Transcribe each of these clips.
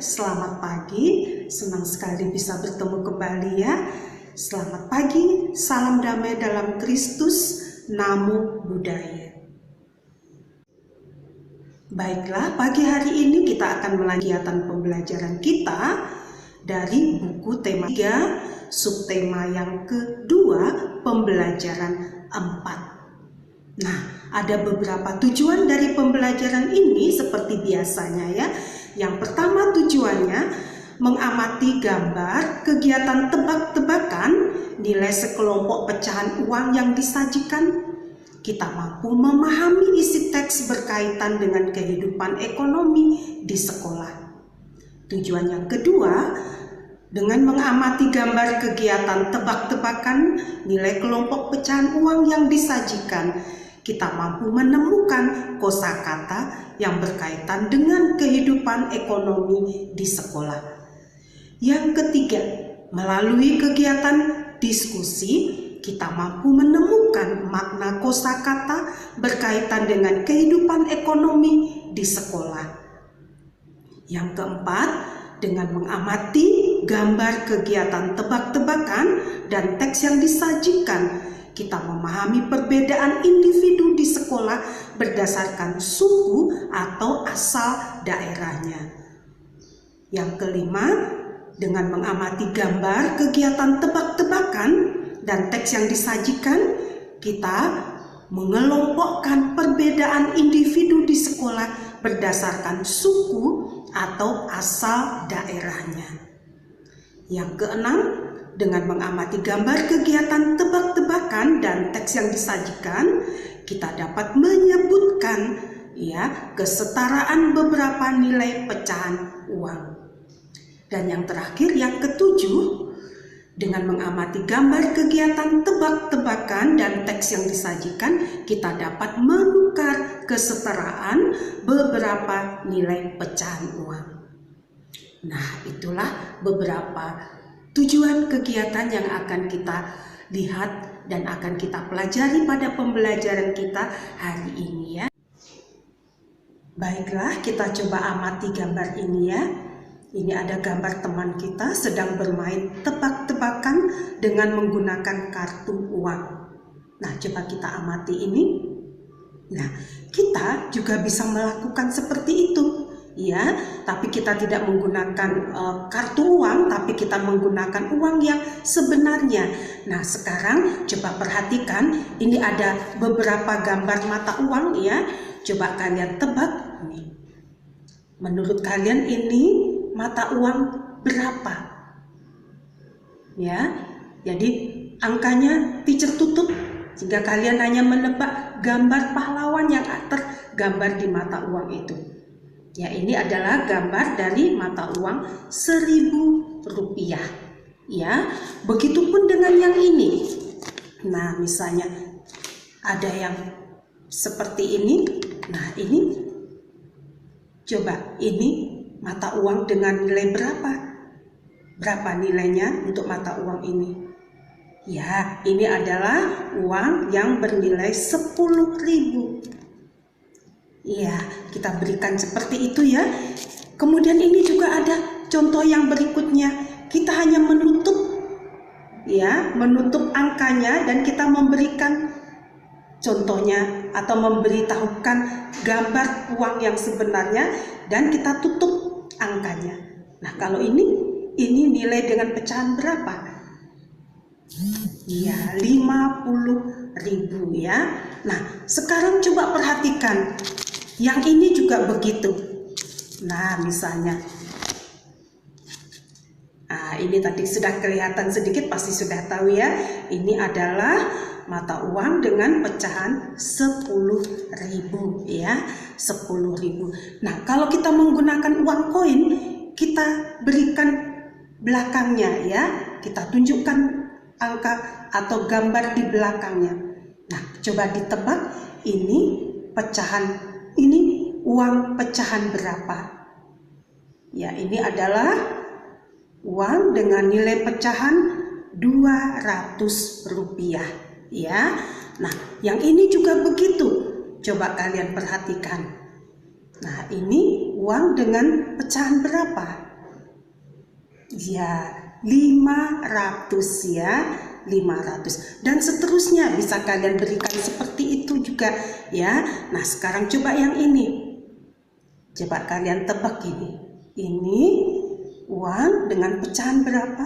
selamat pagi. Senang sekali bisa bertemu kembali ya. Selamat pagi, salam damai dalam Kristus, Namo Buddhaya. Baiklah, pagi hari ini kita akan melanjutkan pembelajaran kita dari buku tema 3, subtema yang kedua, pembelajaran 4. Nah, ada beberapa tujuan dari pembelajaran ini seperti biasanya ya. Yang pertama tujuannya mengamati gambar kegiatan tebak-tebakan nilai sekelompok pecahan uang yang disajikan. Kita mampu memahami isi teks berkaitan dengan kehidupan ekonomi di sekolah. Tujuan yang kedua, dengan mengamati gambar kegiatan tebak-tebakan nilai kelompok pecahan uang yang disajikan, kita mampu menemukan kosakata yang berkaitan dengan kehidupan ekonomi di sekolah. Yang ketiga, melalui kegiatan diskusi, kita mampu menemukan makna kosakata berkaitan dengan kehidupan ekonomi di sekolah. Yang keempat, dengan mengamati gambar kegiatan tebak-tebakan dan teks yang disajikan, kita memahami perbedaan individu di sekolah berdasarkan suku atau asal daerahnya. Yang kelima, dengan mengamati gambar kegiatan tebak-tebakan dan teks yang disajikan, kita mengelompokkan perbedaan individu di sekolah berdasarkan suku atau asal daerahnya. Yang keenam, dengan mengamati gambar kegiatan tebak-tebakan dan teks yang disajikan, kita dapat menyebutkan ya kesetaraan beberapa nilai pecahan uang. Dan yang terakhir, yang ketujuh, dengan mengamati gambar kegiatan tebak-tebakan dan teks yang disajikan, kita dapat menukar kesetaraan beberapa nilai pecahan uang. Nah, itulah beberapa tujuan kegiatan yang akan kita lihat dan akan kita pelajari pada pembelajaran kita hari ini ya. Baiklah, kita coba amati gambar ini ya. Ini ada gambar teman kita sedang bermain tebak-tebakan dengan menggunakan kartu uang. Nah, coba kita amati ini. Nah, kita juga bisa melakukan seperti itu. Ya, tapi kita tidak menggunakan kartu uang, tapi kita menggunakan uang yang sebenarnya. Nah, sekarang coba perhatikan, ini ada beberapa gambar mata uang ya. Coba kalian tebak nih. Menurut kalian ini mata uang berapa? Ya, jadi angkanya teacher tutup sehingga kalian hanya menebak gambar pahlawan yang tergambar di mata uang itu. Ya, ini adalah gambar dari mata uang Rp1.000. Ya, begitupun dengan yang ini. Nah, misalnya ada yang seperti ini. Nah, ini coba ini mata uang dengan nilai berapa? Berapa nilainya untuk mata uang ini? Ya, ini adalah uang yang bernilai Rp10.000. Ya, kita berikan seperti itu ya. Kemudian ini juga ada contoh yang berikutnya. Kita hanya menutup ya, menutup angkanya dan kita memberikan contohnya atau memberitahukan gambar uang yang sebenarnya dan kita tutup angkanya. Nah, kalau ini nilai dengan pecahan berapa? Ya, Rp50.000 ya. Nah, sekarang coba perhatikan. Yang ini juga begitu. Nah, misalnya. Nah, ini tadi sudah kelihatan sedikit, pasti sudah tahu ya. Ini adalah mata uang dengan pecahan Rp10.000 ya. Rp10.000. Nah, kalau kita menggunakan uang koin, kita berikan belakangnya ya. Kita tunjukkan angka atau gambar di belakangnya. Nah, coba ditebak ini pecahan, ini uang pecahan berapa? Ya, ini adalah uang dengan nilai pecahan Rp200 ya. Nah, yang ini juga begitu. Coba kalian perhatikan. Nah, ini uang dengan pecahan berapa? Ya, 500 ya, 500. Dan seterusnya bisa kalian berikan seperti itu juga ya. Nah, sekarang coba yang ini. Coba kalian tebak ini. Ini uang dengan pecahan berapa?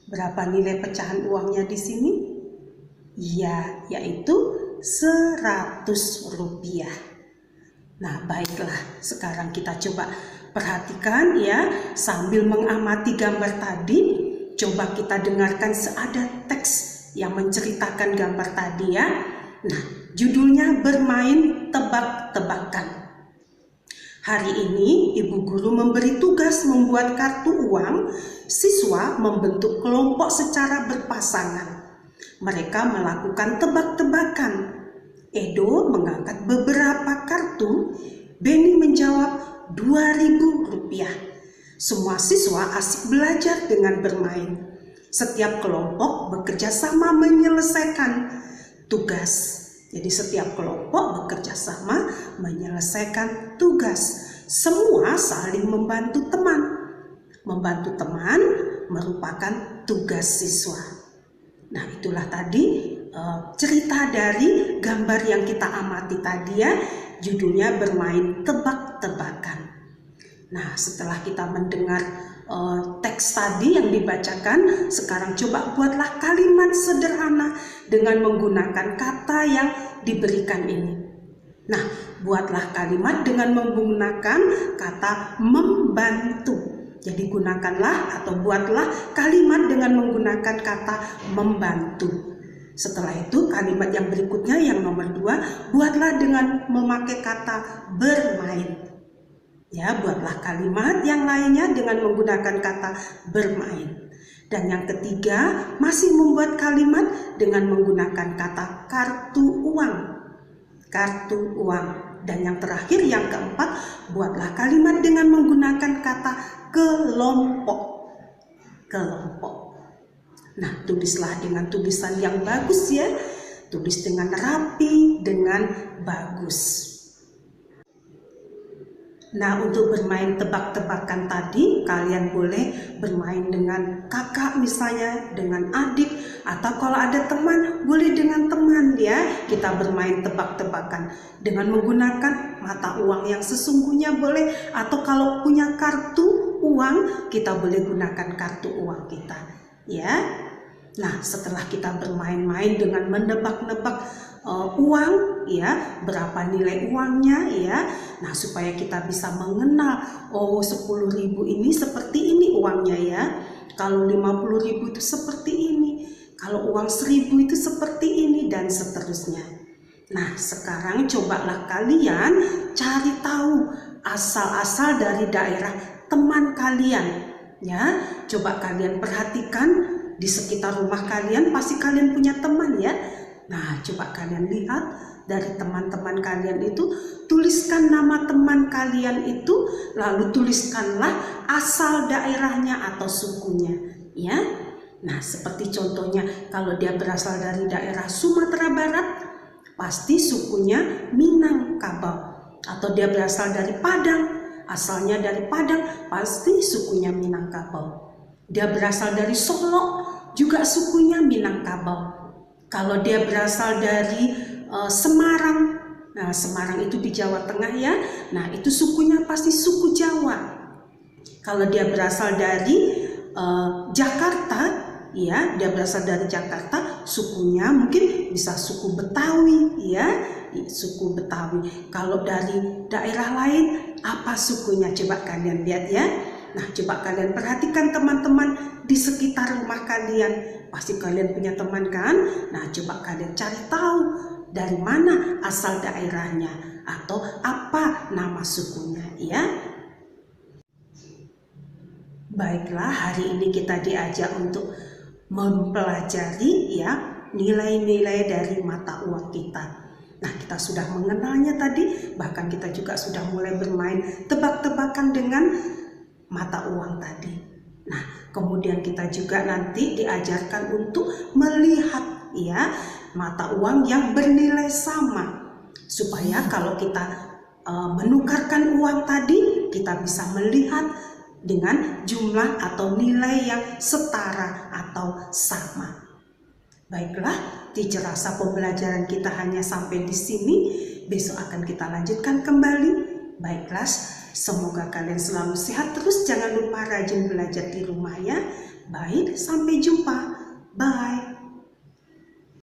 Berapa nilai pecahan uangnya di sini? Ya, yaitu 100 rupiah. Nah, baiklah, sekarang kita coba perhatikan ya, sambil mengamati gambar tadi, coba kita dengarkan seada teks yang menceritakan gambar tadi ya. Nah, judulnya bermain tebak-tebakan. Hari ini ibu guru memberi tugas membuat kartu uang. Siswa membentuk kelompok secara berpasangan. Mereka melakukan tebak-tebakan. Edo mengangkat beberapa kartu. Beni menjawab 2.000 rupiah. Semua siswa asik belajar dengan bermain. Setiap kelompok bekerja sama menyelesaikan tugas. Jadi setiap kelompok bekerja sama menyelesaikan tugas. Semua saling membantu teman. Membantu teman merupakan tugas siswa. Nah, itulah tadi cerita dari gambar yang kita amati tadi ya. Judulnya bermain tebak-tebakan. Nah, setelah kita mendengar teks tadi yang dibacakan, sekarang coba buatlah kalimat sederhana dengan menggunakan kata yang diberikan ini. Nah, buatlah kalimat dengan menggunakan kata membantu. Jadi gunakanlah atau buatlah kalimat dengan menggunakan kata membantu. Setelah itu kalimat yang berikutnya yang nomor 2, buatlah dengan memakai kata bermain. Ya, buatlah kalimat yang lainnya dengan menggunakan kata bermain. Dan yang ketiga, masih membuat kalimat dengan menggunakan kata kartu uang. Kartu uang. Dan yang terakhir, yang keempat, buatlah kalimat dengan menggunakan kata kelompok. Kelompok. Nah, tulislah dengan tulisan yang bagus ya. Tulis dengan rapi, dengan bagus. Nah, untuk bermain tebak-tebakan tadi, kalian boleh bermain dengan kakak misalnya, dengan adik, atau kalau ada teman, boleh dengan teman ya. Kita bermain tebak-tebakan dengan menggunakan mata uang yang sesungguhnya boleh, atau kalau punya kartu uang, kita boleh gunakan kartu uang kita ya. Nah, setelah kita bermain-main dengan menebak-nebak uang ya, berapa nilai uangnya ya. Nah, supaya kita bisa mengenal, oh 10.000 ini seperti ini uangnya ya. Kalau 50.000 itu seperti ini. Kalau uang 1.000 itu seperti ini dan seterusnya. Nah, sekarang cobalah kalian cari tahu asal-asal dari daerah teman kalian ya. Coba kalian perhatikan di sekitar rumah kalian, pasti kalian punya teman ya. Nah, coba kalian lihat dari teman-teman kalian itu, tuliskan nama teman kalian itu, lalu tuliskanlah asal daerahnya atau sukunya ya. Nah, seperti contohnya kalau dia berasal dari daerah Sumatera Barat, pasti sukunya Minangkabau. Atau dia berasal dari Padang, asalnya dari Padang, pasti sukunya Minangkabau. Dia berasal dari Solo, juga sukunya Minangkabau. Kalau dia berasal dari Semarang, nah Semarang itu di Jawa Tengah ya, nah itu sukunya pasti suku Jawa. Kalau dia berasal dari Jakarta, ya dia berasal dari Jakarta, sukunya mungkin bisa suku Betawi ya, suku Betawi. Kalau dari daerah lain, apa sukunya? Coba kalian lihat ya. Nah, coba kalian perhatikan teman-teman di sekitar rumah kalian. Pasti kalian punya teman kan? Nah, coba kalian cari tahu dari mana asal daerahnya atau apa nama sukunya ya. Baiklah, hari ini kita diajak untuk mempelajari ya nilai-nilai dari mata uang kita. Nah, kita sudah mengenalnya tadi, bahkan kita juga sudah mulai bermain tebak-tebakan dengan mata uang tadi. Nah, kemudian kita juga nanti diajarkan untuk melihat ya mata uang yang bernilai sama, supaya kalau kita menukarkan uang tadi, kita bisa melihat dengan jumlah atau nilai yang setara atau sama. Baiklah, teacher rasa pembelajaran kita hanya sampai di sini. Besok akan kita lanjutkan kembali. Baiklah, semoga kalian selalu sehat terus. Jangan lupa rajin belajar di rumah ya. Baik, sampai jumpa. Bye.